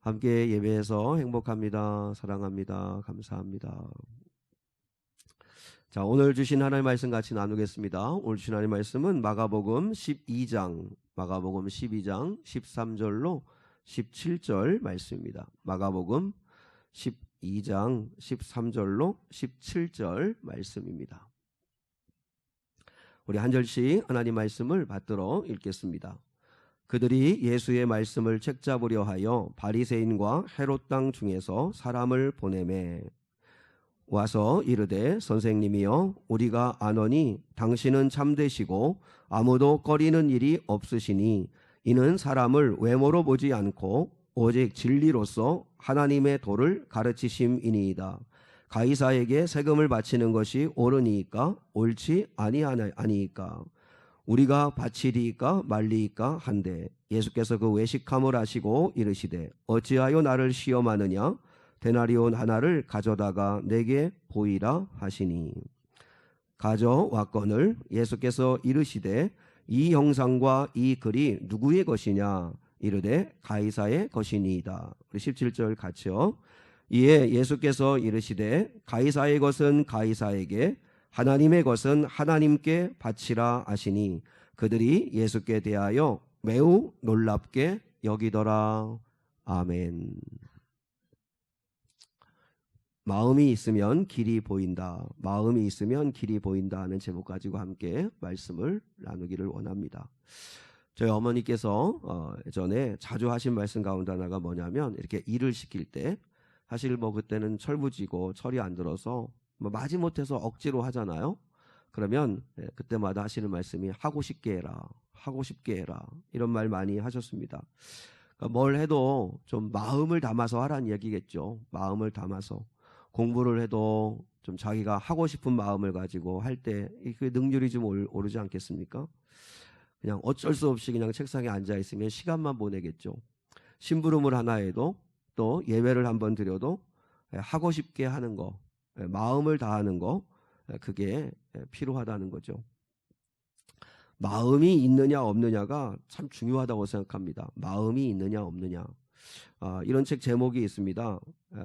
함께 예배해서 행복합니다. 사랑합니다. 감사합니다. 자, 오늘 주신 하나님의 말씀 같이 나누겠습니다. 오늘 주신 하나님의 말씀은 마가복음 12장 13절로 17절 말씀입니다. 마가복음 12장 13절로 17절 말씀입니다. 우리 한 절씩 하나님 말씀을 받들어 읽겠습니다. 그들이 예수의 말씀을 책잡으려 하여 바리새인과 헤롯 땅 중에서 사람을 보내매 와서 이르되 선생님이여 우리가 아노니 당신은 참되시고 아무도 꺼리는 일이 없으시니 이는 사람을 외모로 보지 않고 오직 진리로서 하나님의 도를 가르치심이니이다. 가이사에게 세금을 바치는 것이 옳으니까 옳지 아니이까 우리가 바치리이까 말리이까 한데 예수께서 그 외식함을 하시고 이르시되 어찌하여 나를 시험하느냐 데나리온 하나를 가져다가 내게 보이라 하시니 가져왔거늘 예수께서 이르시되 이 형상과 이 글이 누구의 것이냐 이르되 가이사의 것이니이다. 우리 17절 같이요. 이에 예수께서 이르시되 가이사의 것은 가이사에게 하나님의 것은 하나님께 바치라 하시니 그들이 예수께 대하여 매우 놀랍게 여기더라. 아멘. 마음이 있으면 길이 보인다. 마음이 있으면 길이 보인다 하는 제목 가지고 함께 말씀을 나누기를 원합니다. 저희 어머니께서 예전에 자주 하신 말씀 가운데 하나가 뭐냐면 이렇게 일을 시킬 때 사실 그때는 철부지고 철이 안 들어서 마지못해서 억지로 하잖아요. 그러면 그때마다 하시는 말씀이 하고 싶게 해라, 하고 싶게 해라 이런 말 많이 하셨습니다. 그러니까 뭘 해도 좀 마음을 담아서 하라는 얘기겠죠. 마음을 담아서 공부를 해도 좀 자기가 하고 싶은 마음을 가지고 할 때 그 능률이 좀 오르지 않겠습니까? 그냥 어쩔 수 없이 그냥 책상에 앉아 있으면 시간만 보내겠죠. 심부름을 하나 해도 또 예배를 한번 드려도 하고 싶게 하는 거, 마음을 다하는 거, 그게 필요하다는 거죠. 마음이 있느냐 없느냐가 참 중요하다고 생각합니다. 마음이 있느냐 없느냐. 이런 책 제목이 있습니다.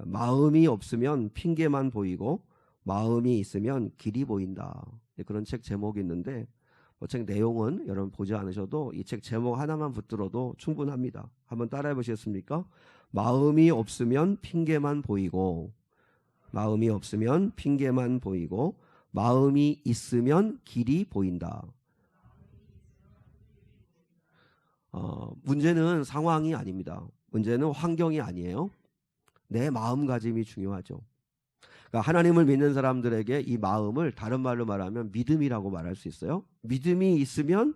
마음이 없으면 핑계만 보이고 마음이 있으면 길이 보인다. 그런 책 제목이 있는데 책 내용은 여러분 보지 않으셔도 이 책 제목 하나만 붙들어도 충분합니다. 한번 따라해 보시겠습니까? 마음이 없으면 핑계만 보이고 마음이 없으면 핑계만 보이고 마음이 있으면 길이 보인다. 문제는 상황이 아닙니다. 문제는 환경이 아니에요. 내 마음가짐이 중요하죠. 그러니까 하나님을 믿는 사람들에게 이 마음을 다른 말로 말하면 믿음이라고 말할 수 있어요. 믿음이 있으면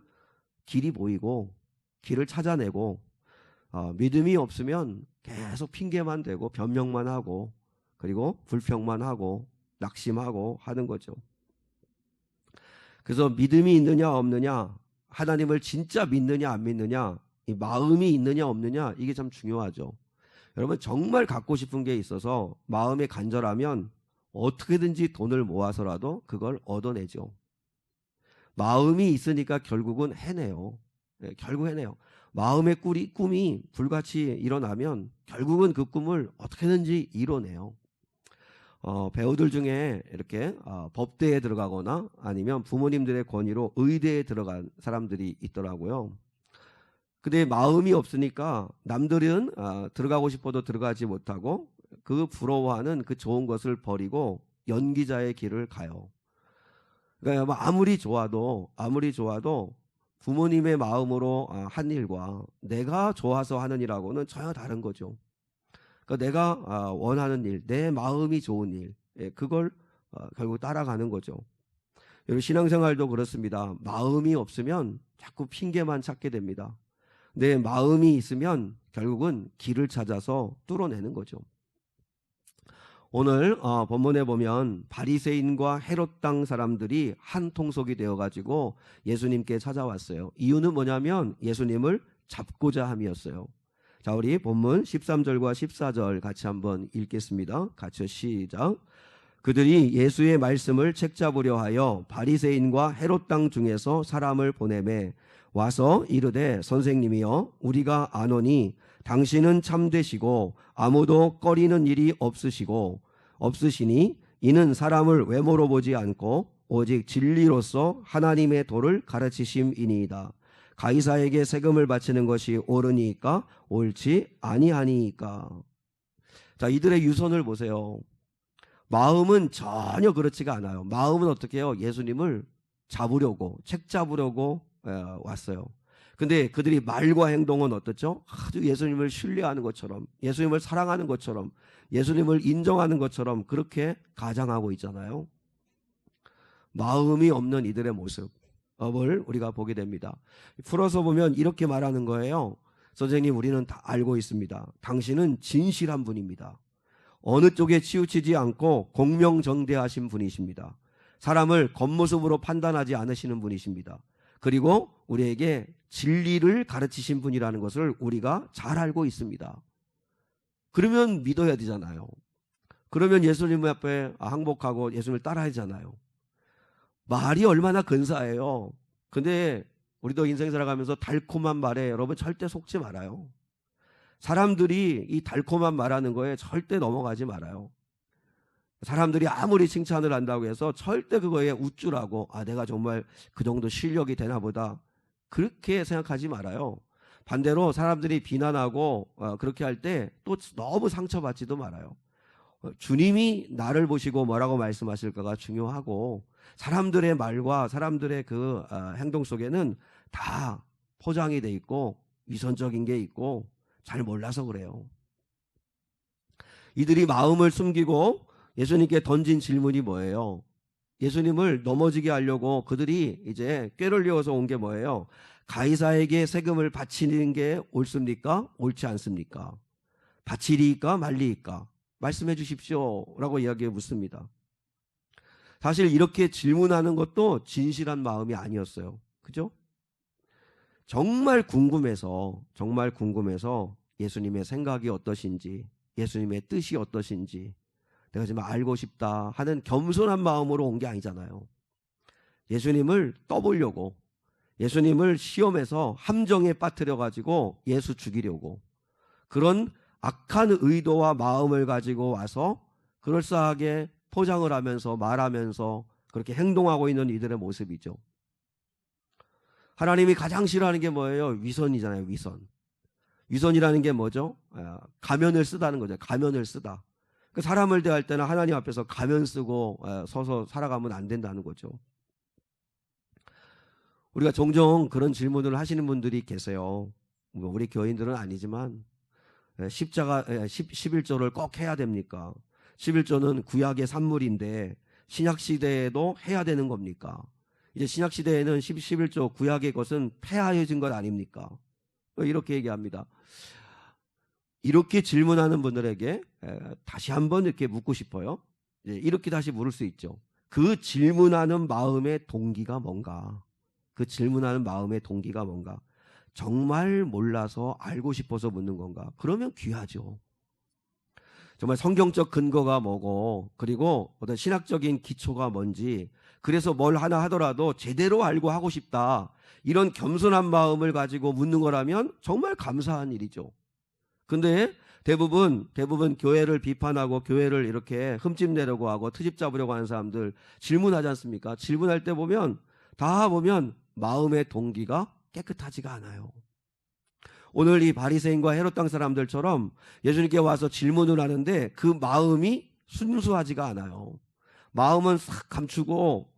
길이 보이고 길을 찾아내고 믿음이 없으면 계속 핑계만 대고 변명만 하고 그리고 불평만 하고 낙심하고 하는 거죠. 그래서 믿음이 있느냐 없느냐, 하나님을 진짜 믿느냐 안 믿느냐, 이 마음이 있느냐 없느냐 이게 참 중요하죠. 여러분 정말 갖고 싶은 게 있어서 마음이 간절하면 어떻게든지 돈을 모아서라도 그걸 얻어내죠. 마음이 있으니까 결국은 해내요. 결국 해내요. 마음의 꿈이 불같이 일어나면 결국은 그 꿈을 어떻게든지 이뤄내요. 배우들 중에 이렇게 법대에 들어가거나 아니면 부모님들의 권유로 의대에 들어간 사람들이 있더라고요. 근데 마음이 없으니까 남들은 들어가고 싶어도 들어가지 못하고 그 부러워하는 그 좋은 것을 버리고 연기자의 길을 가요. 그러니까 아무리 좋아도 부모님의 마음으로 한 일과 내가 좋아서 하는 일하고는 전혀 다른 거죠. 그러니까 내가 원하는 일, 내 마음이 좋은 일, 그걸 결국 따라가는 거죠. 여러분 신앙생활도 그렇습니다. 마음이 없으면 자꾸 핑계만 찾게 됩니다. 내 마음이 있으면 결국은 길을 찾아서 뚫어내는 거죠. 오늘 본문에 보면 바리새인과 헤롯 땅 사람들이 한 통속이 되어가지고 예수님께 찾아왔어요. 이유는 뭐냐면 예수님을 잡고자 함이었어요. 자, 우리 본문 13절과 14절 같이 한번 읽겠습니다. 같이 시작. 그들이 예수의 말씀을 책잡으려 하여 바리새인과 헤롯 땅 중에서 사람을 보내매 와서 이르되 선생님이여 우리가 아노니 당신은 참되시고 아무도 꺼리는 일이 없으시니 이는 사람을 외모로 보지 않고 오직 진리로서 하나님의 도를 가르치심이니이다. 가이사에게 세금을 바치는 것이 옳으니까 옳지 아니하니까. 자, 이들의 유선을 보세요. 마음은 전혀 그렇지가 않아요. 마음은 어떻게 해요? 예수님을 잡으려고, 책 잡으려고 왔어요. 근데 그들이 말과 행동은 어떻죠? 아주 예수님을 신뢰하는 것처럼, 예수님을 사랑하는 것처럼, 예수님을 인정하는 것처럼 그렇게 가장하고 있잖아요. 마음이 없는 이들의 모습을 우리가 보게 됩니다. 풀어서 보면 이렇게 말하는 거예요. 선생님, 우리는 다 알고 있습니다. 당신은 진실한 분입니다. 어느 쪽에 치우치지 않고 공명정대하신 분이십니다. 사람을 겉모습으로 판단하지 않으시는 분이십니다. 그리고 우리에게 진리를 가르치신 분이라는 것을 우리가 잘 알고 있습니다. 그러면 믿어야 되잖아요. 그러면 예수님 앞에 항복하고 예수님을 따라야 하잖아요. 말이 얼마나 근사해요. 근데 우리도 인생 살아가면서 달콤한 말에 여러분 절대 속지 말아요. 사람들이 이 달콤한 말하는 거에 절대 넘어가지 말아요. 사람들이 아무리 칭찬을 한다고 해서 절대 그거에 우쭐하고 내가 정말 그 정도 실력이 되나 보다 그렇게 생각하지 말아요. 반대로 사람들이 비난하고 그렇게 할 때 또 너무 상처받지도 말아요. 주님이 나를 보시고 뭐라고 말씀하실까가 중요하고 사람들의 말과 사람들의 그 행동 속에는 다 포장이 돼 있고 위선적인 게 있고 잘 몰라서 그래요. 이들이 마음을 숨기고 예수님께 던진 질문이 뭐예요? 예수님을 넘어지게 하려고 그들이 이제 꾀를 이어서 온 게 뭐예요? 가이사에게 세금을 바치는 게 옳습니까? 옳지 않습니까? 바치리까 말리까? 말씀해 주십시오 라고 이야기해 묻습니다. 사실 이렇게 질문하는 것도 진실한 마음이 아니었어요. 그죠? 정말 궁금해서 예수님의 생각이 어떠신지, 예수님의 뜻이 어떠신지 내가 지금 알고 싶다 하는 겸손한 마음으로 온 게 아니잖아요. 예수님을 떠보려고, 예수님을 시험해서 함정에 빠뜨려 가지고 예수 죽이려고 그런 악한 의도와 마음을 가지고 와서 그럴싸하게 포장을 하면서 말하면서 그렇게 행동하고 있는 이들의 모습이죠. 하나님이 가장 싫어하는 게 뭐예요? 위선이잖아요. 위선이라는 게 뭐죠? 가면을 쓰다는 거죠. 가면을 쓰다. 사람을 대할 때는 하나님 앞에서 가면 쓰고 서서 살아가면 안 된다는 거죠. 우리가 종종 그런 질문을 하시는 분들이 계세요. 우리 교인들은 아니지만 십자가 11조를 꼭 해야 됩니까? 11조는 구약의 산물인데 신약 시대에도 해야 되는 겁니까? 이제 신약 시대에는 11조 구약의 것은 폐하여진 것 아닙니까? 이렇게 얘기합니다. 이렇게 질문하는 분들에게 다시 한번 이렇게 묻고 싶어요. 이렇게 다시 물을 수 있죠. 그 질문하는 마음의 동기가 뭔가? 그 질문하는 마음의 동기가 뭔가? 정말 몰라서 알고 싶어서 묻는 건가? 그러면 귀하죠. 정말 성경적 근거가 뭐고 그리고 어떤 신학적인 기초가 뭔지 그래서 뭘 하나 하더라도 제대로 알고 하고 싶다. 이런 겸손한 마음을 가지고 묻는 거라면 정말 감사한 일이죠. 근데 대부분 교회를 비판하고 교회를 이렇게 흠집 내려고 하고 트집 잡으려고 하는 사람들 질문하지 않습니까? 질문할 때 보면 마음의 동기가 깨끗하지가 않아요. 오늘 이 바리새인과 헤롯 땅 사람들처럼 예수님께 와서 질문을 하는데 그 마음이 순수하지가 않아요. 마음은 싹 감추고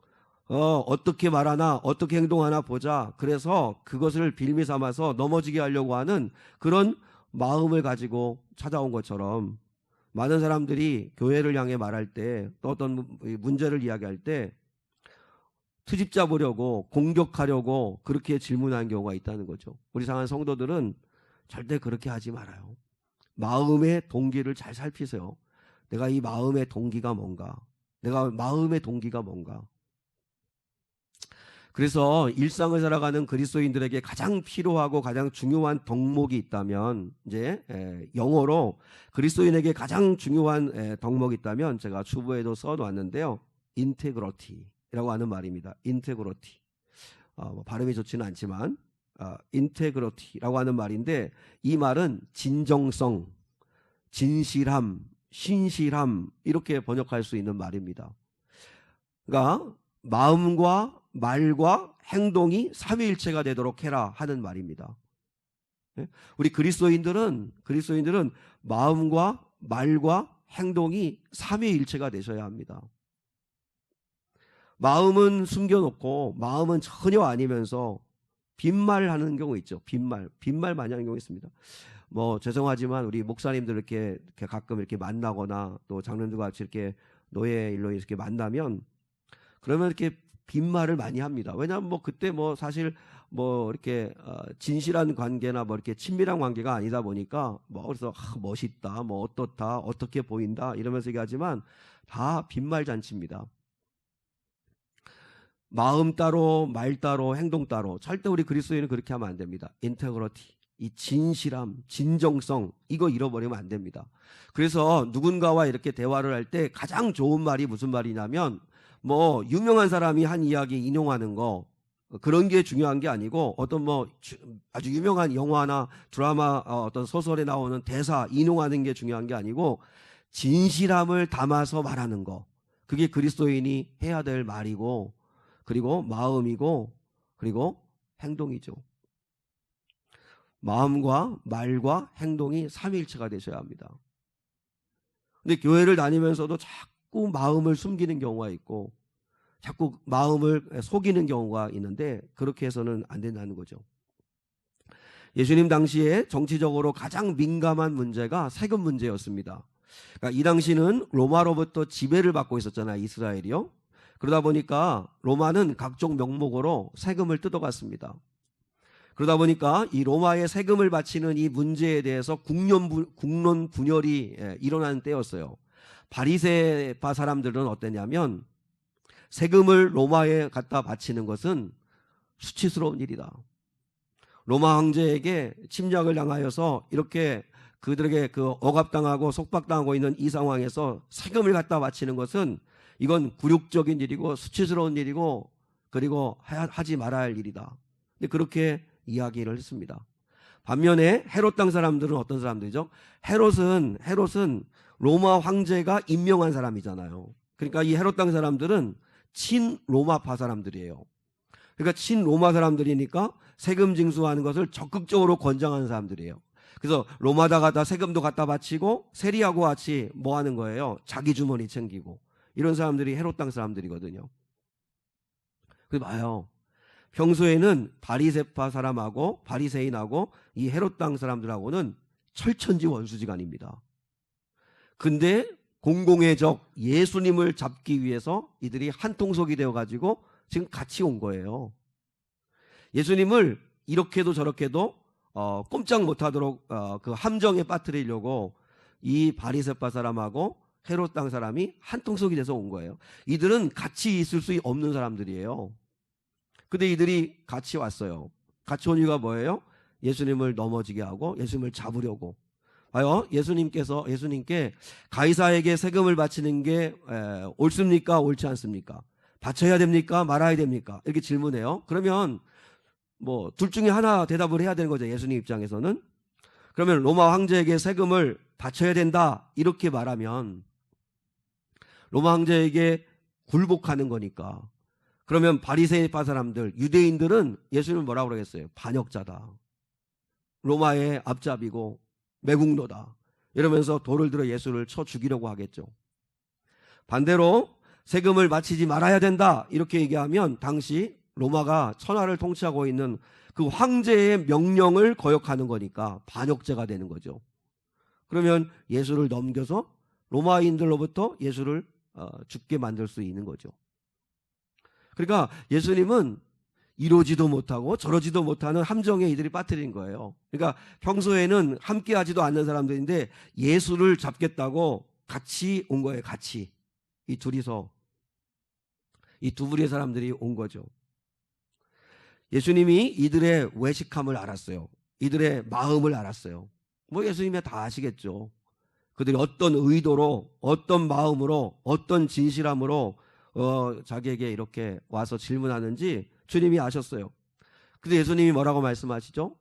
어떻게 말하나 어떻게 행동하나 보자. 그래서 그것을 빌미 삼아서 넘어지게 하려고 하는 그런 마음을 가지고 찾아온 것처럼 많은 사람들이 교회를 향해 말할 때 또 어떤 문제를 이야기할 때 트집 잡으려고 공격하려고 그렇게 질문하는 경우가 있다는 거죠. 우리 사랑하는 성도들은 절대 그렇게 하지 말아요. 마음의 동기를 잘 살피세요. 내가 이 마음의 동기가 뭔가? 내가 마음의 동기가 뭔가? 그래서 일상을 살아가는 그리스도인들에게 가장 필요하고 가장 중요한 덕목이 있다면, 이제 영어로 그리스도인에게 가장 중요한 덕목이 있다면 제가 주보에도 써놓았는데요. 인테그러티라고 하는 말입니다. 인테그러티. 뭐 발음이 좋지는 않지만 인테그러티라고 하는 말인데, 이 말은 진정성, 진실함, 신실함 이렇게 번역할 수 있는 말입니다. 그러니까 마음과 말과 행동이 삼위일체가 되도록 해라 하는 말입니다. 우리 그리스도인들은 마음과 말과 행동이 삼위일체가 되셔야 합니다. 마음은 숨겨놓고 마음은 전혀 아니면서 빈말하는 경우 있죠. 빈말 많이 하는 경우 있습니다. 뭐 죄송하지만 우리 목사님들 이렇게 가끔 이렇게 만나거나 또 장로님들과 같이 이렇게 노예 일로 이렇게 만나면, 그러면 이렇게 빈말을 많이 합니다. 왜냐하면 뭐 그때 뭐 사실 뭐 이렇게 진실한 관계나 뭐 이렇게 친밀한 관계가 아니다 보니까 뭐 그래서 멋있다, 뭐 어떻다, 어떻게 보인다 이러면서 얘기하지만 다 빈말 잔치입니다. 마음 따로, 말 따로, 행동 따로. 절대 우리 그리스도인은 그렇게 하면 안 됩니다. 인테그러티, 이 진실함, 진정성, 이거 잃어버리면 안 됩니다. 그래서 누군가와 이렇게 대화를 할 때 가장 좋은 말이 무슨 말이냐면, 뭐 유명한 사람이 한 이야기 인용하는 거, 그런 게 중요한 게 아니고, 어떤 뭐 아주 유명한 영화나 드라마, 어떤 소설에 나오는 대사 인용하는 게 중요한 게 아니고, 진실함을 담아서 말하는 거, 그게 그리스도인이 해야 될 말이고, 그리고 마음이고, 그리고 행동이죠. 마음과 말과 행동이 삼위일체가 되셔야 합니다. 근데 교회를 다니면서도 자꾸 마음을 숨기는 경우가 있고 자꾸 마음을 속이는 경우가 있는데, 그렇게 해서는 안 된다는 거죠. 예수님 당시에 정치적으로 가장 민감한 문제가 세금 문제였습니다. 그러니까 이 당시는 로마로부터 지배를 받고 있었잖아요, 이스라엘이요. 그러다 보니까 로마는 각종 명목으로 세금을 뜯어갔습니다. 그러다 보니까 이 로마의 세금을 바치는 이 문제에 대해서 국론 분열이 일어나는 때였어요. 바리새파 사람들은 어땠냐면, 세금을 로마에 갖다 바치는 것은 수치스러운 일이다. 로마 황제에게 침략을 당하여서 이렇게 그들에게 억압당하고 속박당하고 있는 이 상황에서 세금을 갖다 바치는 것은, 이건 굴욕적인 일이고 수치스러운 일이고, 그리고 하지 말아야 할 일이다. 근데 그렇게 이야기를 했습니다. 반면에 헤롯 땅 사람들은 어떤 사람들이죠? 헤롯은 로마 황제가 임명한 사람이잖아요. 그러니까 이 헤롯 땅 사람들은 친로마파 사람들이에요. 그러니까 친로마 사람들이니까 세금 징수하는 것을 적극적으로 권장하는 사람들이에요. 그래서 로마다가 세금도 갖다 바치고 세리하고 같이 뭐 하는 거예요? 자기 주머니 챙기고. 이런 사람들이 헤롯 땅 사람들이거든요. 그래서 봐요. 평소에는 바리새파 사람하고 바리새인하고 이 헤롯 땅 사람들하고는 철천지 원수지간입니다. 근데 공공의 적 예수님을 잡기 위해서 이들이 한통속이 되어가지고 지금 같이 온 거예요. 예수님을 이렇게도 저렇게도 꼼짝 못하도록 그 함정에 빠뜨리려고 이 바리새파 사람하고 헤롯 땅 사람이 한통속이 돼서 온 거예요. 이들은 같이 있을 수 없는 사람들이에요. 근데 이들이 같이 왔어요. 같이 온 이유가 뭐예요? 예수님을 넘어지게 하고 예수님을 잡으려고. 봐요. 예수님께 가이사에게 세금을 바치는 게 옳습니까? 옳지 않습니까? 바쳐야 됩니까? 말아야 됩니까? 이렇게 질문해요. 그러면 뭐 둘 중에 하나 대답을 해야 되는 거죠, 예수님 입장에서는. 그러면 로마 황제에게 세금을 바쳐야 된다 이렇게 말하면 로마 황제에게 굴복하는 거니까. 그러면 바리새파 사람들, 유대인들은 예수님을 뭐라고 그러겠어요? 반역자다, 로마의 앞잡이고 매국노다, 이러면서 돌을 들어 예수를 쳐 죽이려고 하겠죠. 반대로 세금을 바치지 말아야 된다 이렇게 얘기하면 당시 로마가 천하를 통치하고 있는 그 황제의 명령을 거역하는 거니까 반역죄가 되는 거죠. 그러면 예수를 넘겨서 로마인들로부터 예수를 죽게 만들 수 있는 거죠. 그러니까 예수님은 이러지도 못하고 저러지도 못하는 함정에 이들이 빠뜨린 거예요. 그러니까 평소에는 함께하지도 않는 사람들인데 예수를 잡겠다고 같이 온 거예요. 같이 이 둘이서, 이 두 부류의 사람들이 온 거죠. 예수님이 이들의 외식함을 알았어요. 이들의 마음을 알았어요. 뭐 예수님이 다 아시겠죠. 그들이 어떤 의도로, 어떤 마음으로, 어떤 진실함으로 자기에게 이렇게 와서 질문하는지 주님이 아셨어요. 근데 예수님이 뭐라고 말씀하시죠?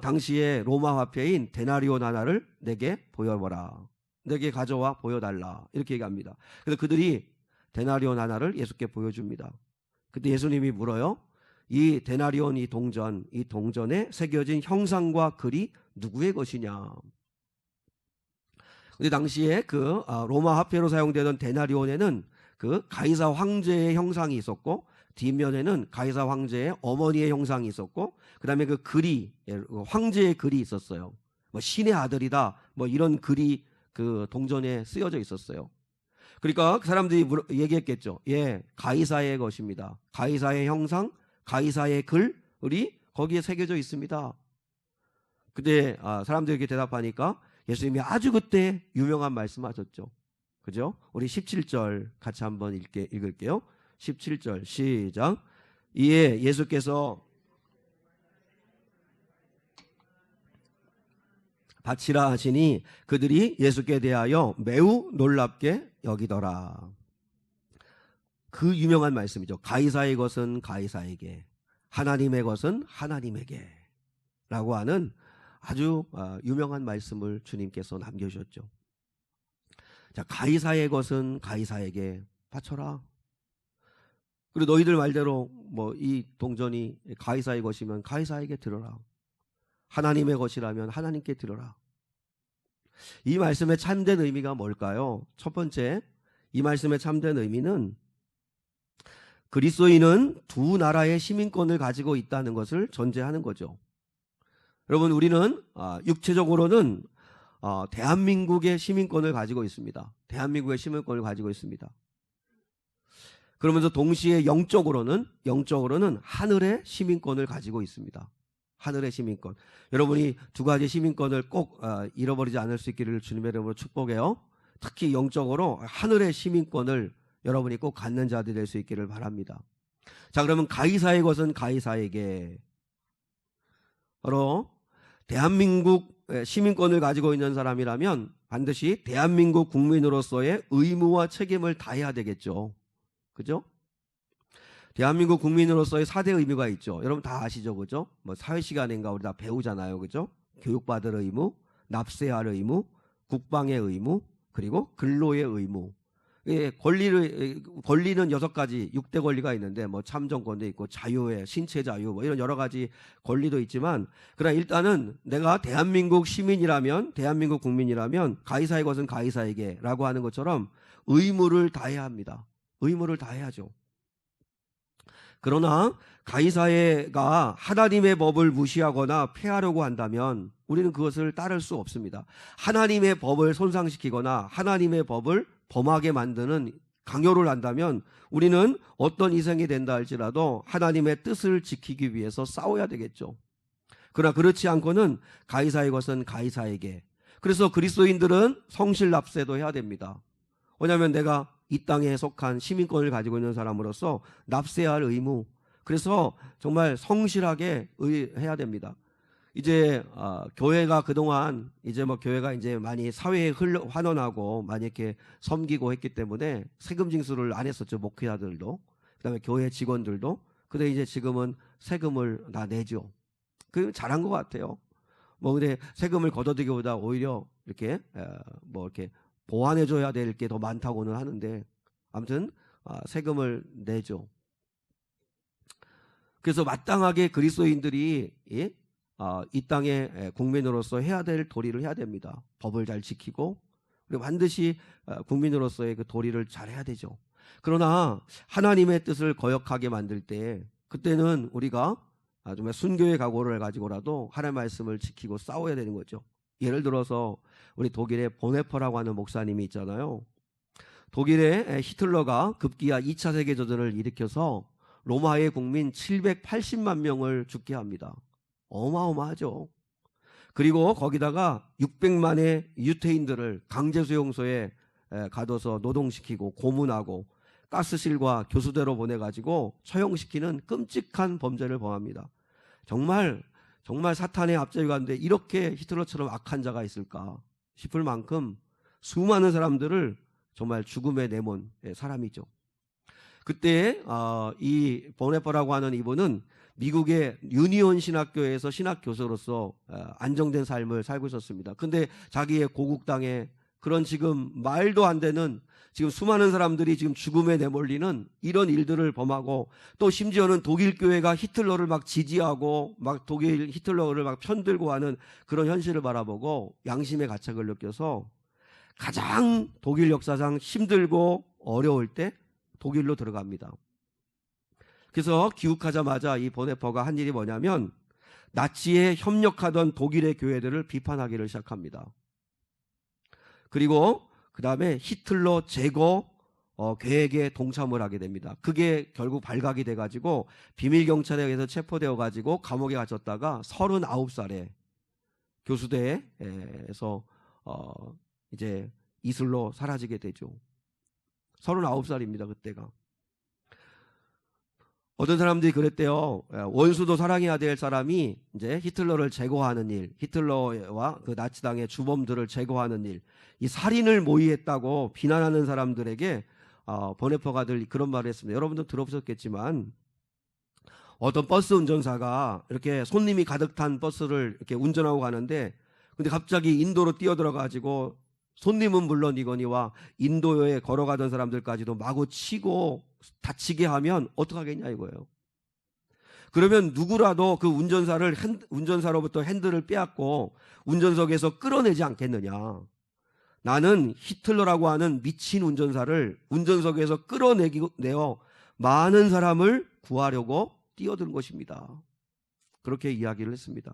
당시에 로마 화폐인 데나리온 하나를 내게 보여보라. 내게 가져와 보여달라. 이렇게 얘기합니다. 그래서 그들이 데나리온 하나를 예수께 보여줍니다. 그때 예수님이 물어요. 이 데나리온 이 동전에 새겨진 형상과 글이 누구의 것이냐. 근데 당시에 로마 화폐로 사용되던 데나리온에는 가이사 황제의 형상이 있었고, 뒷면에는 가이사 황제의 어머니의 형상이 있었고, 그 다음에 글이 황제의 글이 있었어요. 뭐 신의 아들이다, 뭐 이런 글이 동전에 쓰여져 있었어요. 그러니까 그 사람들이 얘기했겠죠. 예, 가이사의 것입니다. 가이사의 형상, 가이사의 글이 거기에 새겨져 있습니다. 근데 사람들이 이렇게 대답하니까 예수님이 아주 그때 유명한 말씀하셨죠. 그죠? 우리 17절 같이 한번 읽을게요. 17절 시작. 이에 예수께서 바치라 하시니 그들이 예수께 대하여 매우 놀랍게 여기더라. 그 유명한 말씀이죠. 가이사의 것은 가이사에게, 하나님의 것은 하나님에게 라고 하는 아주 유명한 말씀을 주님께서 남겨주셨죠. 자, 가이사의 것은 가이사에게 바쳐라. 그리고 너희들 말대로 이 동전이 가이사의 것이면 가이사에게 드려라. 하나님의 것이라면 하나님께 드려라. 이 말씀의 참된 의미가 뭘까요? 첫 번째, 이 말씀의 참된 의미는 그리스도인은 두 나라의 시민권을 가지고 있다는 것을 전제하는 거죠. 여러분, 우리는 육체적으로는 대한민국의 시민권을 가지고 있습니다. 대한민국의 시민권을 가지고 있습니다. 그러면서 동시에 영적으로는 하늘의 시민권을 가지고 있습니다. 하늘의 시민권. 여러분이 두 가지 시민권을 꼭 잃어버리지 않을 수 있기를 주님의 이름으로 축복해요. 특히 영적으로 하늘의 시민권을 여러분이 꼭 갖는 자들이 될 수 있기를 바랍니다. 자, 그러면 가이사의 것은 가이사에게. 바로 대한민국 시민권을 가지고 있는 사람이라면 반드시 대한민국 국민으로서의 의무와 책임을 다해야 되겠죠. 그죠? 대한민국 국민으로서의 4대 의무가 있죠. 여러분 다 아시죠? 그죠? 사회 시간인가 우리 다 배우잖아요. 그죠? 교육받을 의무, 납세할 의무, 국방의 의무, 그리고 근로의 의무. 권리는 6가지, 6대 권리가 있는데 참정권도 있고 자유의 신체 자유 이런 여러 가지 권리도 있지만, 그러나 일단은 내가 대한민국 시민이라면, 대한민국 국민이라면 가이사의 것은 가이사에게라고 하는 것처럼 의무를 다해야 합니다. 의무를 다해야죠. 그러나 가이사가 하나님의 법을 무시하거나 폐하려고 한다면 우리는 그것을 따를 수 없습니다. 하나님의 법을 손상시키거나 하나님의 법을 범하게 만드는 강요를 한다면 우리는 어떤 희생이 된다 할지라도 하나님의 뜻을 지키기 위해서 싸워야 되겠죠. 그러나 그렇지 않고는 가이사의 것은 가이사에게. 그래서 그리스도인들은 성실납세도 해야 됩니다. 왜냐하면 내가 이 땅에 속한 시민권을 가지고 있는 사람으로서 납세할 의무, 그래서 정말 성실하게 해야 됩니다. 이제 교회가 그동안 교회가 이제 많이 사회에 환원하고 많이 이렇게 섬기고 했기 때문에 세금 징수를 안 했었죠. 목회자들도, 그다음에 교회 직원들도. 근데 이제 지금은 세금을 다 내죠. 그 잘한 것 같아요. 근데 세금을 걷어들기보다 오히려 이렇게 이렇게 보완해줘야 될 게 더 많다고는 하는데, 아무튼 세금을 내죠. 그래서 마땅하게 그리스도인들이 이 땅의 국민으로서 해야 될 도리를 해야 됩니다. 법을 잘 지키고, 그리고 반드시 국민으로서의 그 도리를 잘 해야 되죠. 그러나 하나님의 뜻을 거역하게 만들 때, 그때는 우리가 정말 순교의 각오를 가지고라도 하나님의 말씀을 지키고 싸워야 되는 거죠. 예를 들어서 우리 독일의 보네퍼라고 하는 목사님이 있잖아요. 독일의 히틀러가 급기야 2차 세계대전을 일으켜서 로마의 국민 780만 명을 죽게 합니다. 어마어마하죠. 그리고 거기다가 600만의 유태인들을 강제수용소에 가둬서 노동시키고 고문하고, 가스실과 교수대로 보내가지고 처형시키는 끔찍한 범죄를 범합니다. 정말 사탄의 앞제일 가운데 이렇게 히틀러처럼 악한 자가 있을까 싶을 만큼 수많은 사람들을 정말 죽음에 내몬 사람이죠. 그때 이 보네퍼라고 하는 이분은 미국의 유니온 신학교에서 신학교수로서 안정된 삶을 살고 있었습니다. 근데 자기의 고국 땅에 그런 지금 말도 안 되는 지금 수많은 사람들이 지금 죽음에 내몰리는 이런 일들을 범하고, 또 심지어는 독일 교회가 히틀러를 막 지지하고 막 독일 히틀러를 막 편들고 하는 그런 현실을 바라보고 양심의 가책을 느껴서 가장 독일 역사상 힘들고 어려울 때 독일로 들어갑니다. 그래서 귀국하자마자 이 보네퍼가 한 일이 뭐냐면 나치에 협력하던 독일의 교회들을 비판하기를 시작합니다. 그리고 그 다음에 히틀러 제거 계획에 동참을 하게 됩니다. 그게 결국 발각이 돼가지고 비밀경찰에 의해서 체포되어가지고 감옥에 갇혔다가 39살에 교수대에서 이제 이슬로 사라지게 되죠. 39살입니다. 그때가. 어떤 사람들이 그랬대요. 원수도 사랑해야 될 사람이 이제 히틀러를 제거하는 일, 히틀러와 그 나치당의 주범들을 제거하는 일, 이 살인을 모의했다고 비난하는 사람들에게 보네퍼가 늘 그런 말을 했습니다. 여러분도 들어보셨겠지만 어떤 버스 운전사가 이렇게 손님이 가득 탄 버스를 이렇게 운전하고 가는데, 근데 갑자기 인도로 뛰어들어가지고 손님은 물론이거니와 인도에 걸어가던 사람들까지도 마구 치고 다치게 하면 어떡하겠냐 이거예요. 그러면 누구라도 그 운전사로부터 핸들을 빼앗고 운전석에서 끌어내지 않겠느냐. 나는 히틀러라고 하는 미친 운전사를 운전석에서 끌어내어 많은 사람을 구하려고 뛰어든 것입니다. 그렇게 이야기를 했습니다.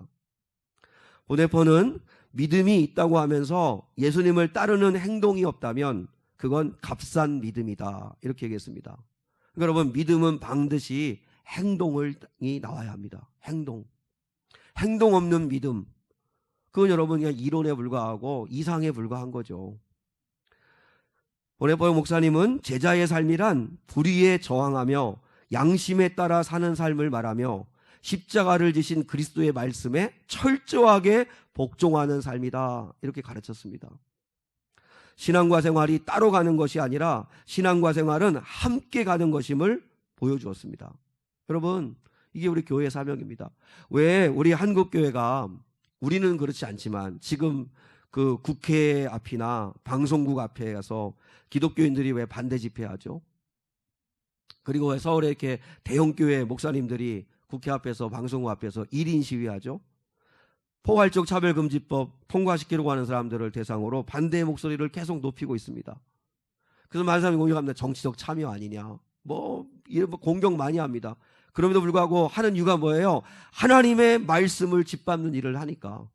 보네퍼는 믿음이 있다고 하면서 예수님을 따르는 행동이 없다면 그건 값싼 믿음이다, 이렇게 얘기했습니다. 그러니까 여러분, 믿음은 반드시 행동이 나와야 합니다. 행동 없는 믿음, 그건 여러분 그냥 이론에 불과하고 이상에 불과한 거죠. 보네퍼 목사님은 제자의 삶이란 불의에 저항하며 양심에 따라 사는 삶을 말하며 십자가를 지신 그리스도의 말씀에 철저하게 복종하는 삶이다, 이렇게 가르쳤습니다. 신앙과 생활이 따로 가는 것이 아니라 신앙과 생활은 함께 가는 것임을 보여주었습니다. 여러분, 이게 우리 교회의 사명입니다. 왜 우리 한국교회가, 우리는 그렇지 않지만 지금 그 국회 앞이나 방송국 앞에 가서 기독교인들이 왜 반대 집회하죠? 그리고 왜 서울에 이렇게 대형교회 목사님들이 국회 앞에서 방송국 앞에서 1인 시위하죠? 포괄적 차별금지법 통과시키려고 하는 사람들을 대상으로 반대의 목소리를 계속 높이고 있습니다. 그래서 많은 사람이 공격합니다. 정치적 참여 아니냐, 이런 공격 많이 합니다. 그럼에도 불구하고 하는 이유가 뭐예요? 하나님의 말씀을 짓밟는 일을 하니까,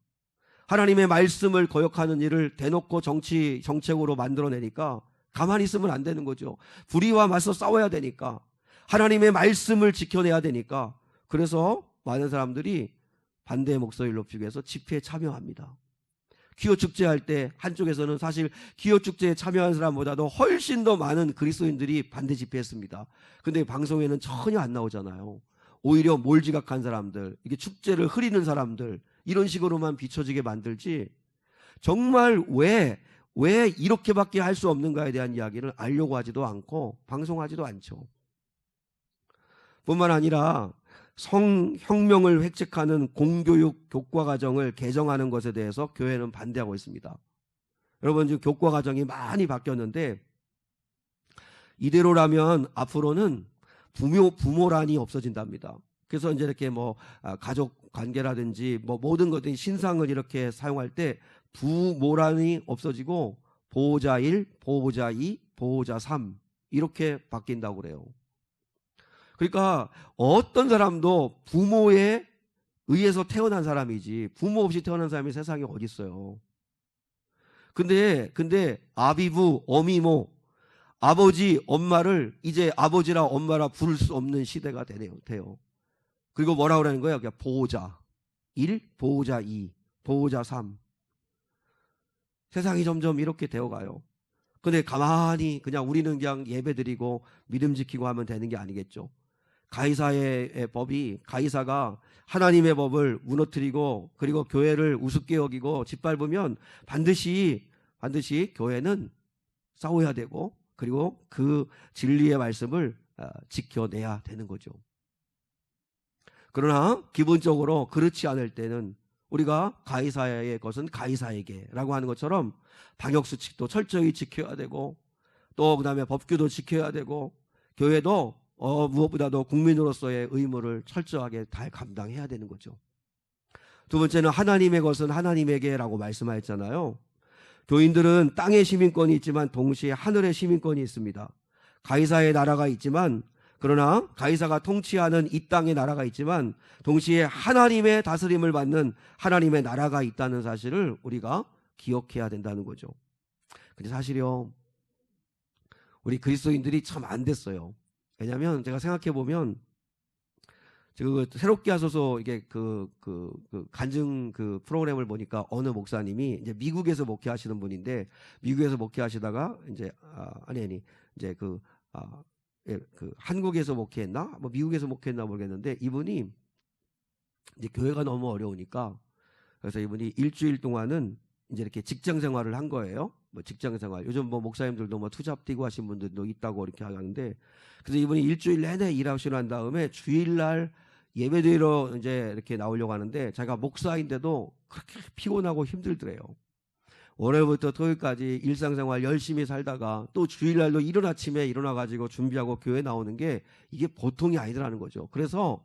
하나님의 말씀을 거역하는 일을 대놓고 정책으로 만들어내니까 가만히 있으면 안 되는 거죠. 불의와 맞서 싸워야 되니까, 하나님의 말씀을 지켜내야 되니까. 그래서 많은 사람들이 반대의 목소리를 높이기 위해서 집회에 참여합니다. 기호 축제할 때 한쪽에서는 사실 기호 축제에 참여한 사람보다도 훨씬 더 많은 그리스도인들이 반대 집회했습니다. 근데 방송에는 전혀 안 나오잖아요. 오히려 몰지각한 사람들, 이게 축제를 흐리는 사람들, 이런 식으로만 비춰지게 만들지, 정말 왜 이렇게밖에 할 수 없는가에 대한 이야기를 알려고 하지도 않고 방송하지도 않죠. 뿐만 아니라 성혁명을 획책하는 공교육 교과과정을 개정하는 것에 대해서 교회는 반대하고 있습니다. 여러분, 지금 교과과정이 많이 바뀌었는데 이대로라면 앞으로는 부모란이 없어진답니다. 그래서 이제 이렇게 가족 관계라든지 모든 것들이 신상을 이렇게 사용할 때 부모란이 없어지고 보호자 1, 보호자 2, 보호자 3 이렇게 바뀐다고 그래요. 그러니까 어떤 사람도 부모에 의해서 태어난 사람이지 부모 없이 태어난 사람이 세상에 어디 있어요. 근데 아비부, 어미모, 아버지, 엄마를 이제 아버지라 엄마라 부를 수 없는 시대가 돼요. 그리고 뭐라고 그러는 거예요? 그냥 보호자 1, 보호자 2, 보호자 3. 세상이 점점 이렇게 되어가요. 근데 가만히 그냥 우리는 그냥 예배드리고 믿음 지키고 하면 되는 게 아니겠죠. 가이사의 법이, 가이사가 하나님의 법을 무너뜨리고 그리고 교회를 우습게 여기고 짓밟으면 반드시 교회는 싸워야 되고 그리고 그 진리의 말씀을 지켜내야 되는 거죠. 그러나 기본적으로 그렇지 않을 때는 우리가 가이사의 것은 가이사에게 라고 하는 것처럼 방역수칙도 철저히 지켜야 되고 또 그다음에 법규도 지켜야 되고 교회도 무엇보다도 국민으로서의 의무를 철저하게 잘 감당해야 되는 거죠. 두 번째는 하나님의 것은 하나님에게 라고 말씀하셨잖아요. 교인들은 땅의 시민권이 있지만 동시에 하늘의 시민권이 있습니다. 가이사의 나라가 있지만 그러나 가이사가 통치하는 이 땅의 나라가 있지만 동시에 하나님의 다스림을 받는 하나님의 나라가 있다는 사실을 우리가 기억해야 된다는 거죠. 근데 사실요, 우리 그리스도인들이 참 안 됐어요. 왜냐하면 제가 생각해 보면 그 새롭게 하소서 이게 간증 프로그램을 보니까 어느 목사님이 이제 미국에서 목회하시는 분인데 미국에서 목회하시다가 이제 이제 한국에서 목회했나 뭐 미국에서 목회했나 모르겠는데 이분이 이제 교회가 너무 어려우니까 그래서 이분이 일주일 동안은 이제 이렇게 직장 생활을 한 거예요. 뭐 직장 생활. 요즘 뭐 목사님들도 뭐 투잡 뛰고 하신 분들도 있다고 이렇게 하는데 그래서 이분이 일주일 내내 일하시고 난 다음에 주일날 예배드리러 이제 이렇게 나오려고 하는데 자기가 목사인데도 그렇게 피곤하고 힘들더래요. 월요일부터 토요일까지 일상생활 열심히 살다가 또 주일날도 이른 아침에 일어나가지고 준비하고 교회 나오는 게 이게 보통이 아니더라는 거죠. 그래서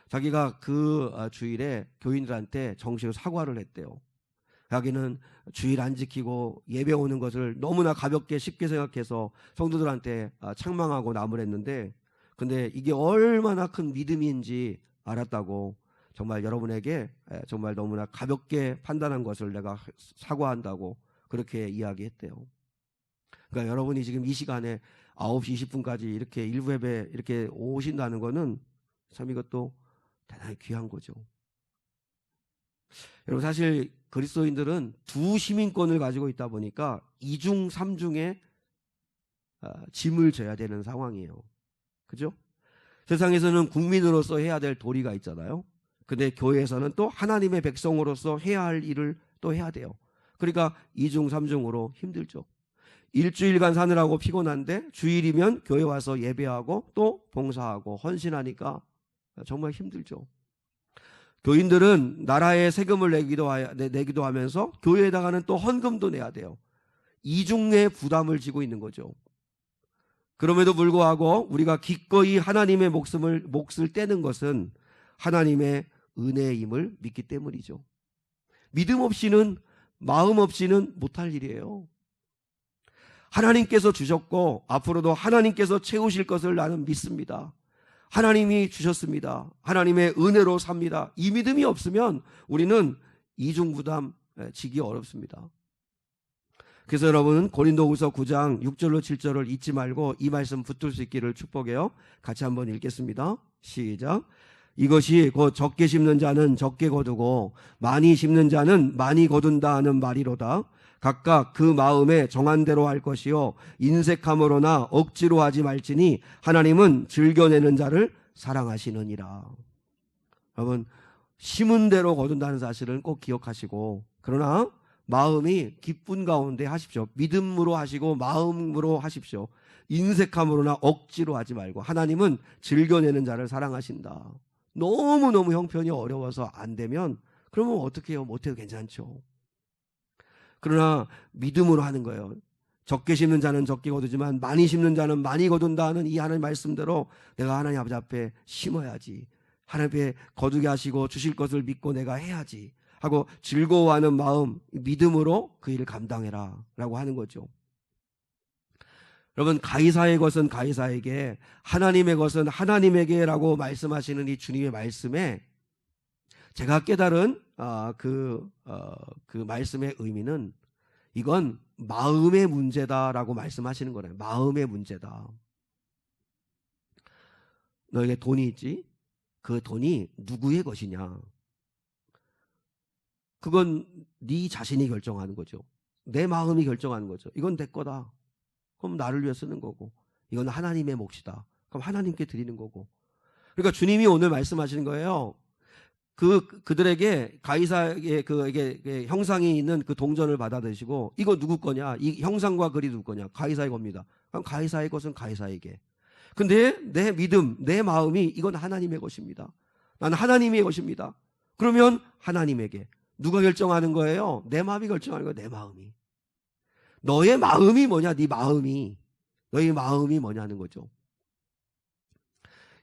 자기가 그 주일에 교인들한테 정식으로 사과를 했대요. 자기는 주일 안 지키고 예배 오는 것을 너무나 가볍게 쉽게 생각해서 성도들한테 책망하고 나무랬는데 근데 이게 얼마나 큰 믿음인지 알았다고 정말 여러분에게 정말 너무나 가볍게 판단한 것을 내가 사과한다고 그렇게 이야기했대요. 그러니까 여러분이 지금 이 시간에 9시 20분까지 이렇게 일부 예배 이렇게 오신다는 거는 참 이것도 대단히 귀한 거죠. 여러분 사실 그리스도인들은 두 시민권을 가지고 있다 보니까 이중 삼중의 짐을 져야 되는 상황이에요. 그죠? 세상에서는 국민으로서 해야 될 도리가 있잖아요. 근데 교회에서는 또 하나님의 백성으로서 해야 할 일을 또 해야 돼요. 그러니까 이중 삼중으로 힘들죠. 일주일간 사느라고 피곤한데 주일이면 교회 와서 예배하고 또 봉사하고 헌신하니까 정말 힘들죠. 교인들은 나라에 세금을 내기도 하면서 교회에다가는 또 헌금도 내야 돼요. 이중의 부담을 지고 있는 거죠. 그럼에도 불구하고 우리가 기꺼이 하나님의 몫을 떼는 것은 하나님의 은혜임을 믿기 때문이죠. 믿음 없이는 마음 없이는 못할 일이에요. 하나님께서 주셨고 앞으로도 하나님께서 채우실 것을 나는 믿습니다. 하나님이 주셨습니다. 하나님의 은혜로 삽니다. 이 믿음이 없으면 우리는 이중부담 지기 어렵습니다. 그래서 여러분 고린도후서 9장 6절로 7절을 잊지 말고 이 말씀 붙들 수 있기를 축복해요. 같이 한번 읽겠습니다. 시작. 이것이 곧 적게 심는 자는 적게 거두고 많이 심는 자는 많이 거둔다 하는 말이로다. 각각 그 마음에 정한 대로 할 것이요 인색함으로나 억지로 하지 말지니 하나님은 즐겨내는 자를 사랑하시느니라. 여러분 심은 대로 거둔다는 사실은 꼭 기억하시고 그러나 마음이 기쁜 가운데 하십시오. 믿음으로 하시고 마음으로 하십시오. 인색함으로나 억지로 하지 말고 하나님은 즐겨내는 자를 사랑하신다. 너무너무 형편이 어려워서 안 되면 그러면 어떻게 해요? 못해도 괜찮죠. 그러나 믿음으로 하는 거예요. 적게 심는 자는 적게 거두지만 많이 심는 자는 많이 거둔다 하는 이 하나님 말씀대로 내가 하나님 아버지 앞에 심어야지. 하나님 앞에 거두게 하시고 주실 것을 믿고 내가 해야지 하고 즐거워하는 마음, 믿음으로 그 일을 감당해라 라고 하는 거죠. 여러분 가이사의 것은 가이사에게 하나님의 것은 하나님에게 라고 말씀하시는 이 주님의 말씀에 제가 깨달은 그 말씀의 의미는 이건 마음의 문제다라고 말씀하시는 거예요. 마음의 문제다. 너에게 돈이 있지? 그 돈이 누구의 것이냐? 그건 네 자신이 결정하는 거죠. 내 마음이 결정하는 거죠. 이건 내 거다. 그럼 나를 위해 쓰는 거고, 이건 하나님의 몫이다. 그럼 하나님께 드리는 거고. 그러니까 주님이 오늘 말씀하시는 거예요. 그들에게 가이사의 이게 형상이 있는 그 동전을 받아들이시고, 이거 누구 거냐? 이 형상과 글이 누구 거냐? 가이사의 겁니다. 그럼 가이사의 것은 가이사에게. 근데 내 믿음, 내 마음이 이건 하나님의 것입니다. 나는 하나님의 것입니다. 그러면 하나님에게. 누가 결정하는 거예요? 내 마음이 결정하는 거예요. 내 마음이. 너의 마음이 뭐냐? 네 마음이. 너의 마음이 뭐냐는 거죠.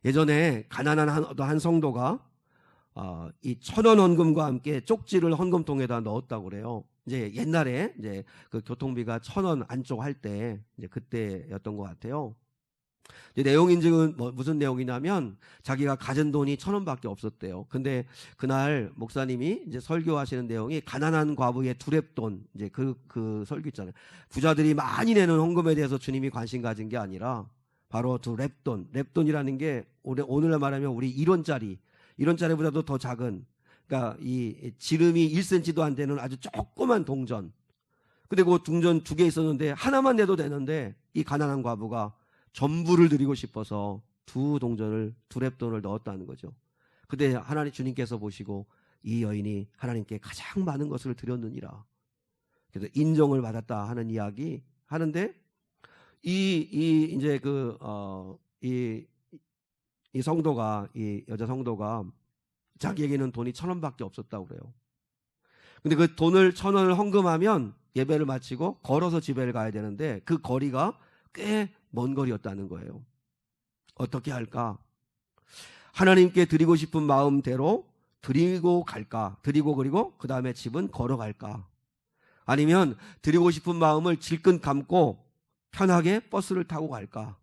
예전에 가난한 한 성도가 이 1,000원 헌금과 함께 쪽지를 헌금통에다 넣었다고 그래요. 이제 옛날에 이제 그 교통비가 1,000원 안쪽 할 때 이제 그때였던 것 같아요. 이제 내용 인증은 무슨 내용이냐면 자기가 가진 돈이 1,000원밖에 없었대요. 근데 그날 목사님이 이제 설교하시는 내용이 가난한 과부의 두랩돈, 이제 그 설교 있잖아요. 부자들이 많이 내는 헌금에 대해서 주님이 관심 가진 게 아니라 바로 두랩돈, 랩돈이라는 게 오늘날 말하면 우리 1원짜리보다도 더 작은, 그러니까 이 지름이 1cm도 안 되는 아주 조그만 동전. 근데 그 동전 2개 있었는데 하나만 내도 되는데 이 가난한 과부가 전부를 드리고 싶어서 두 랩돈을 넣었다는 거죠. 근데 하나님 주님께서 보시고 이 여인이 하나님께 가장 많은 것을 드렸느니라. 그래서 인정을 받았다 하는 이야기 하는데 이제 이 성도가, 이 여자 성도가 자기에게는 돈이 1,000원밖에 없었다고 그래요. 근데 그 돈을 1,000원을 헌금하면 예배를 마치고 걸어서 집에 가야 되는데 그 거리가 꽤 먼 거리였다는 거예요. 어떻게 할까? 하나님께 드리고 싶은 마음대로 드리고 갈까? 드리고 그리고 그 다음에 집은 걸어갈까? 아니면 드리고 싶은 마음을 질끈 감고 편하게 버스를 타고 갈까?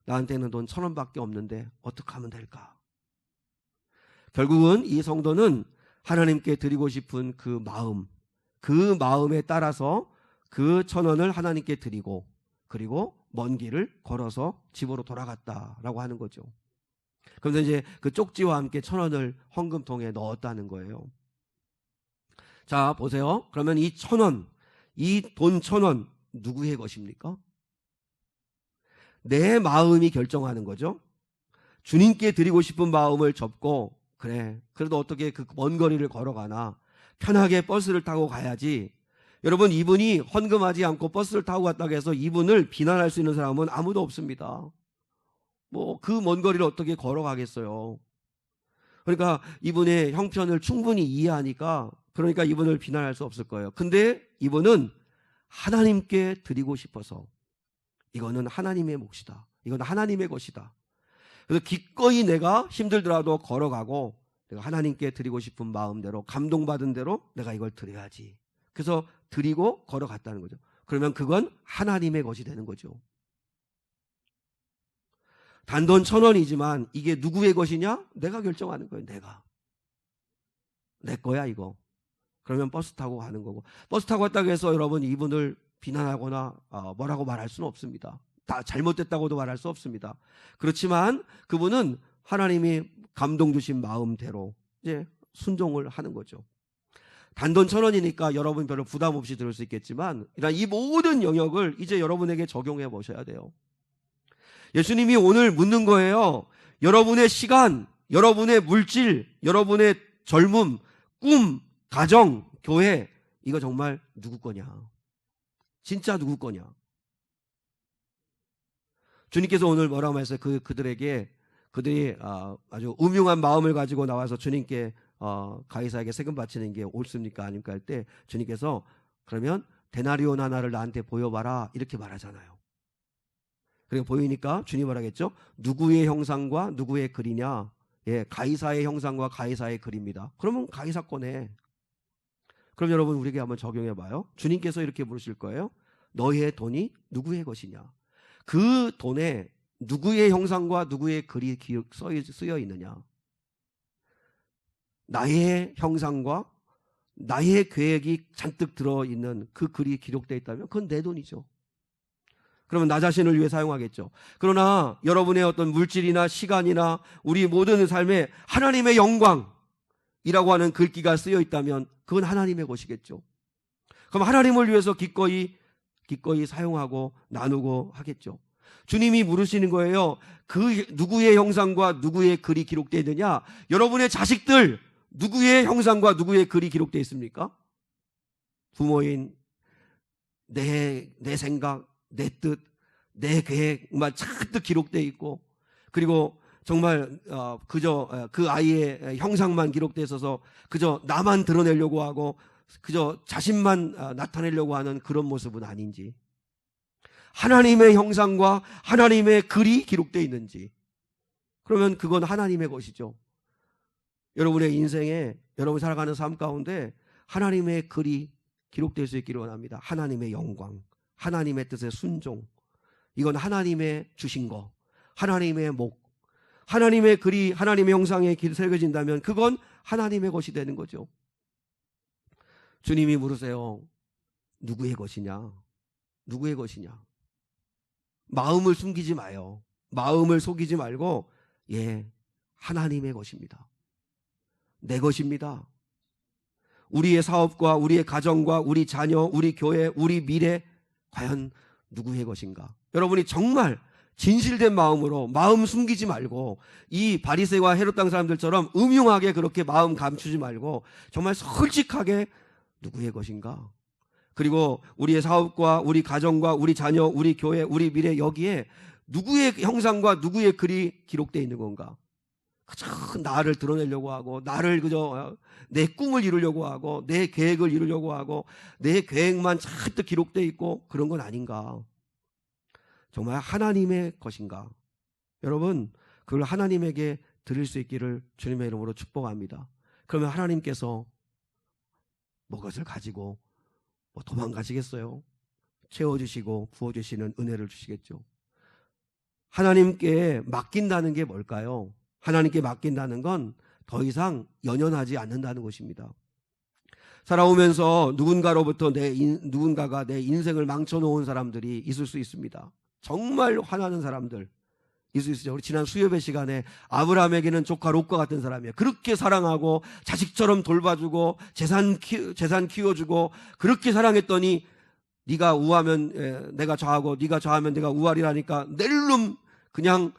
나한테는 돈 1,000원밖에 없는데 어떻게 하면 될까? 결국은 이 성도는 하나님께 드리고 싶은 그 마음에 따라서 그 1,000원을 하나님께 드리고 그리고 먼 길을 걸어서 집으로 돌아갔다라고 하는 거죠. 그래서 이제 그 쪽지와 함께 1,000원을 헌금통에 넣었다는 거예요. 자, 보세요. 그러면 이 1,000원, 이 돈 1,000원 누구의 것입니까? 내 마음이 결정하는 거죠. 주님께 드리고 싶은 마음을 접고, 그래, 그래도 어떻게 그 먼 거리를 걸어가나 편하게 버스를 타고 가야지. 여러분, 이분이 헌금하지 않고 버스를 타고 갔다고 해서 이분을 비난할 수 있는 사람은 아무도 없습니다. 뭐 그 먼 거리를 어떻게 걸어가겠어요. 그러니까 이분의 형편을 충분히 이해하니까, 그러니까 이분을 비난할 수 없을 거예요. 근데 이분은 하나님께 드리고 싶어서, 이거는 하나님의 몫이다, 이건 하나님의 것이다. 그래서 기꺼이 내가 힘들더라도 걸어가고 내가 하나님께 드리고 싶은 마음대로, 감동받은 대로 내가 이걸 드려야지. 그래서 드리고 걸어갔다는 거죠. 그러면 그건 하나님의 것이 되는 거죠. 단돈 1,000원이지만 이게 누구의 것이냐? 내가 결정하는 거예요. 내 거야 이거. 그러면 버스 타고 가는 거고, 버스 타고 갔다고 해서 여러분 이분을 비난하거나 뭐라고 말할 수는 없습니다. 다 잘못됐다고도 말할 수 없습니다. 그렇지만 그분은 하나님이 감동 주신 마음대로 이제 순종을 하는 거죠. 단돈 1,000원이니까 여러분 별로 부담 없이 들을 수 있겠지만 이 모든 영역을 이제 여러분에게 적용해 보셔야 돼요. 예수님이 오늘 묻는 거예요. 여러분의 시간, 여러분의 물질, 여러분의 젊음, 꿈, 가정, 교회, 이거 정말 누구 거냐? 진짜 누구 거냐? 주님께서 오늘 뭐라고 말했어요? 그들이 아주 음흉한 마음을 가지고 나와서 주님께 가이사에게 세금 바치는 게 옳습니까? 아닙니까? 할 때 주님께서 그러면 데나리온 하나를 나한테 보여봐라 이렇게 말하잖아요. 그리고 보이니까 주님 뭐라겠죠? 누구의 형상과 누구의 글이냐? 예, 가이사의 형상과 가이사의 글입니다. 그러면 가이사 거네. 그럼 여러분 우리에게 한번 적용해 봐요. 주님께서 이렇게 물으실 거예요. 너의 돈이 누구의 것이냐? 그 돈에 누구의 형상과 누구의 글이 쓰여 있느냐? 나의 형상과 나의 계획이 잔뜩 들어있는 그 글이 기록되어 있다면 그건 내 돈이죠. 그러면 나 자신을 위해 사용하겠죠. 그러나 여러분의 어떤 물질이나 시간이나 우리 모든 삶에 하나님의 영광이라고 하는 글귀가 쓰여 있다면 그건 하나님의 것이겠죠. 그럼 하나님을 위해서 기꺼이 기꺼이 사용하고 나누고 하겠죠. 주님이 물으시는 거예요. 그 누구의 형상과 누구의 글이 기록되어 있느냐? 여러분의 자식들 누구의 형상과 누구의 글이 기록되어 있습니까? 부모인 내 생각, 내 뜻, 내 계획만 잔뜩 기록되어 있고, 그리고 정말 그저 그 아이의 형상만 기록되어 있어서 그저 나만 드러내려고 하고 그저 자신만 나타내려고 하는 그런 모습은 아닌지, 하나님의 형상과 하나님의 글이 기록되어 있는지, 그러면 그건 하나님의 것이죠. 여러분의 인생에, 여러분 살아가는 삶 가운데 하나님의 글이 기록될 수 있기를 원합니다. 하나님의 영광, 하나님의 뜻에 순종, 이건 하나님의 주신 거, 하나님의 목, 하나님의 글이 하나님의 형상에 새겨진다면 그건 하나님의 것이 되는 거죠. 주님이 물으세요. 누구의 것이냐? 누구의 것이냐? 마음을 숨기지 마요. 마음을 속이지 말고, 예, 하나님의 것입니다. 내 것입니다. 우리의 사업과 우리의 가정과 우리 자녀, 우리 교회, 우리 미래, 과연 누구의 것인가? 여러분이 정말 진실된 마음으로, 마음 숨기지 말고, 이 바리새와 헤롯 땅 사람들처럼 음흉하게 그렇게 마음 감추지 말고 정말 솔직하게 누구의 것인가? 그리고 우리의 사업과 우리 가정과 우리 자녀, 우리 교회, 우리 미래, 여기에 누구의 형상과 누구의 글이 기록되어 있는 건가? 그저 나를 드러내려고 하고, 나를 그저 내 꿈을 이루려고 하고, 내 계획을 이루려고 하고, 내 계획만 잔뜩 기록되어 있고, 그런 건 아닌가? 정말 하나님의 것인가? 여러분, 그걸 하나님에게 드릴 수 있기를 주님의 이름으로 축복합니다. 그러면 하나님께서 무엇을 가지고 도망가시겠어요? 채워주시고 부어주시는 은혜를 주시겠죠. 하나님께 맡긴다는 게 뭘까요? 하나님께 맡긴다는 건 더 이상 연연하지 않는다는 것입니다. 살아오면서 누군가가 내 인생을 망쳐놓은 사람들이 있을 수 있습니다. 정말 화나는 사람들 있을 수 있죠. 우리 지난 수요배 시간에 아브라함에게는 조카 롯과 같은 사람이에요. 그렇게 사랑하고 자식처럼 돌봐주고 재산 키워주고 그렇게 사랑했더니 네가 우하면 내가 좌하고 네가 좌하면 내가 우하리라니까 낼름 그냥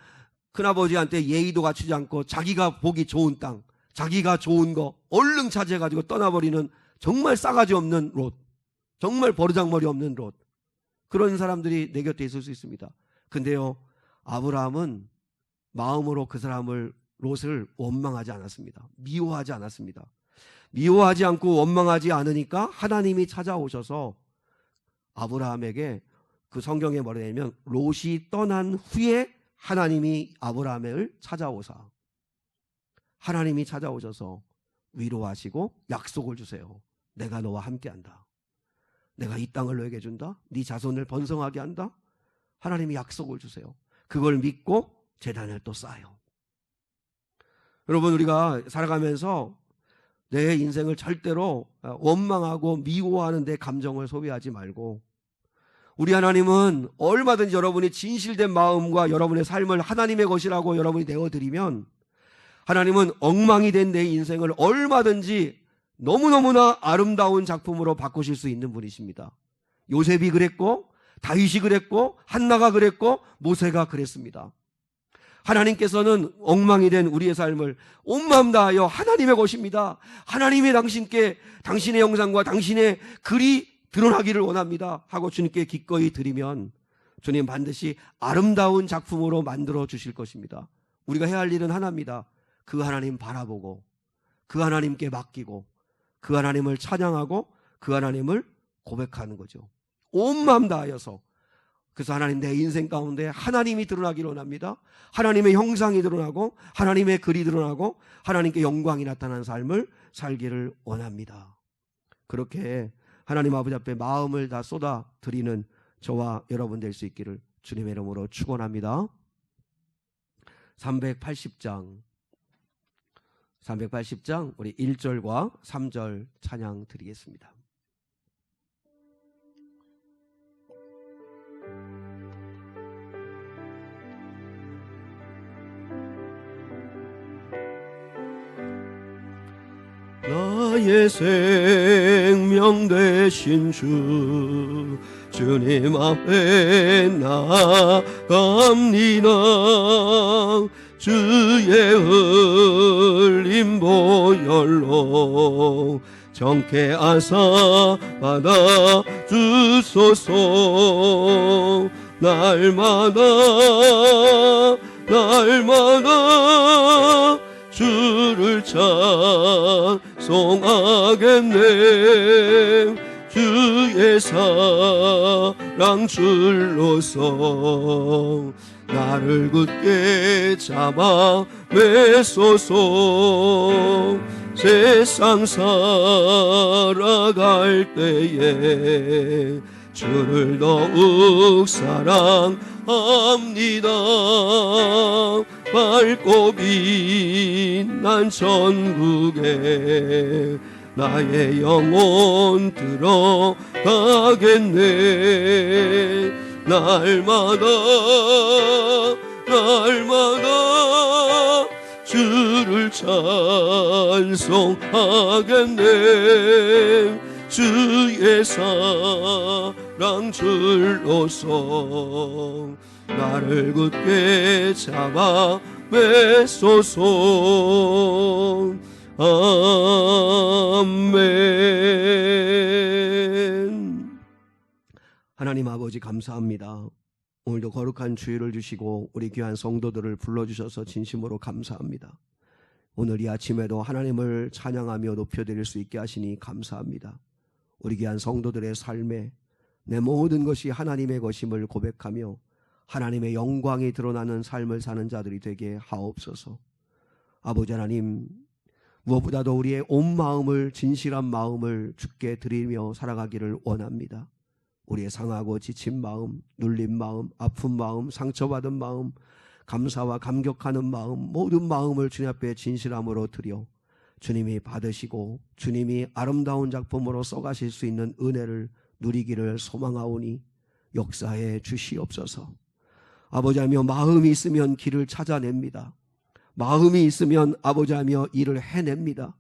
큰아버지한테 예의도 갖추지 않고 자기가 보기 좋은 땅, 자기가 좋은 거 얼른 차지해가지고 떠나버리는 정말 싸가지 없는 롯, 정말 버르장머리 없는 롯, 그런 사람들이 내 곁에 있을 수 있습니다. 근데요, 아브라함은 마음으로 그 사람을, 롯을 원망하지 않았습니다. 미워하지 않았습니다. 미워하지 않고 원망하지 않으니까 하나님이 찾아오셔서 아브라함에게, 그 성경에 뭐냐면 롯이 떠난 후에 하나님이 아브라함을 찾아오사, 하나님이 찾아오셔서 위로하시고 약속을 주세요. 내가 너와 함께한다. 내가 이 땅을 너에게 준다. 네 자손을 번성하게 한다. 하나님이 약속을 주세요. 그걸 믿고 제단을 또 쌓아요. 여러분, 우리가 살아가면서 내 인생을 절대로 원망하고 미워하는 내 감정을 소비하지 말고, 우리 하나님은 얼마든지 여러분이 진실된 마음과 여러분의 삶을 하나님의 것이라고 여러분이 내어드리면, 하나님은 엉망이 된 내 인생을 얼마든지 너무너무나 아름다운 작품으로 바꾸실 수 있는 분이십니다. 요셉이 그랬고, 다윗이 그랬고, 한나가 그랬고, 모세가 그랬습니다. 하나님께서는 엉망이 된 우리의 삶을 온 마음 다하여 하나님의 것입니다. 하나님의 당신의 형상과 당신의 글이 드러나기를 원합니다 하고 주님께 기꺼이 드리면 주님 반드시 아름다운 작품으로 만들어 주실 것입니다. 우리가 해야 할 일은 하나입니다. 그 하나님 바라보고, 그 하나님께 맡기고, 그 하나님을 찬양하고, 그 하나님을 고백하는 거죠. 온 마음 다하여서. 그래서 하나님, 내 인생 가운데 하나님이 드러나기를 원합니다. 하나님의 형상이 드러나고 하나님의 글이 드러나고 하나님께 영광이 나타나는 삶을 살기를 원합니다. 그렇게 하나님 아버지 앞에 마음을 다 쏟아 드리는 저와 여러분 될 수 있기를 주님의 이름으로 축원합니다. 380장 우리 1절과 3절 찬양 드리겠습니다. 나의 생명 되신 주 주님 앞에 나아갑니다. 주의 흘린 보혈로 정케 하사 받아 주소서. 날마다 주를 찬송하겠네. 주의 사랑 줄로서 나를 굳게 잡아 매소서. 세상 살아갈 때에 주를 더욱 사랑합니다. 밝고 빛난 천국에 나의 영혼 들어가겠네. 날마다 주를 찬송하겠네. 주의 사랑 줄로서 나를 굳게 잡아 매소서. 아멘. 하나님 아버지 감사합니다. 오늘도 거룩한 주일을 주시고 우리 귀한 성도들을 불러주셔서 진심으로 감사합니다. 오늘 이 아침에도 하나님을 찬양하며 높여드릴 수 있게 하시니 감사합니다. 우리 귀한 성도들의 삶에 내 모든 것이 하나님의 것임을 고백하며 하나님의 영광이 드러나는 삶을 사는 자들이 되게 하옵소서. 아버지 하나님, 무엇보다도 우리의 온 마음을, 진실한 마음을 주께 드리며 살아가기를 원합니다. 우리의 상하고 지친 마음, 눌린 마음, 아픈 마음, 상처받은 마음, 감사와 감격하는 마음, 모든 마음을 주님 앞에 진실함으로 드려 주님이 받으시고 주님이 아름다운 작품으로 써가실 수 있는 은혜를 누리기를 소망하오니 역사해 주시옵소서. 아버지하며 마음이 있으면 길을 찾아냅니다. 마음이 있으면 아버지하며 일을 해냅니다.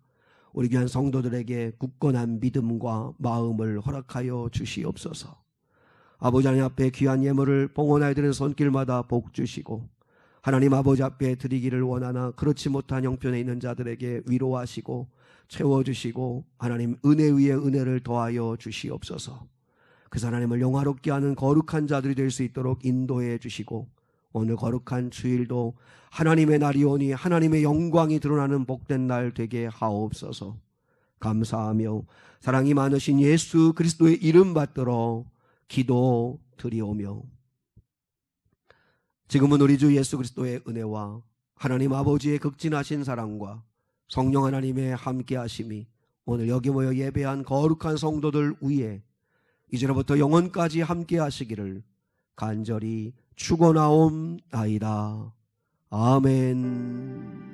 우리 귀한 성도들에게 굳건한 믿음과 마음을 허락하여 주시옵소서. 아버지 하나님 앞에 귀한 예물을 봉헌하여 드리는 손길마다 복 주시고 하나님 아버지 앞에 드리기를 원하나 그렇지 못한 형편에 있는 자들에게 위로하시고 채워주시고 하나님 은혜 위에 은혜를 더하여 주시옵소서. 그래서 하나님을 영화롭게 하는 거룩한 자들이 될 수 있도록 인도해 주시고 오늘 거룩한 주일도 하나님의 날이 오니 하나님의 영광이 드러나는 복된 날 되게 하옵소서. 감사하며 사랑이 많으신 예수 그리스도의 이름 받들어 기도 드리오며 지금은 우리 주 예수 그리스도의 은혜와 하나님 아버지의 극진하신 사랑과 성령 하나님의 함께하심이 오늘 여기 모여 예배한 거룩한 성도들 위에 이제로부터 영원까지 함께하시기를 간절히 축원하옵나이다. 아멘.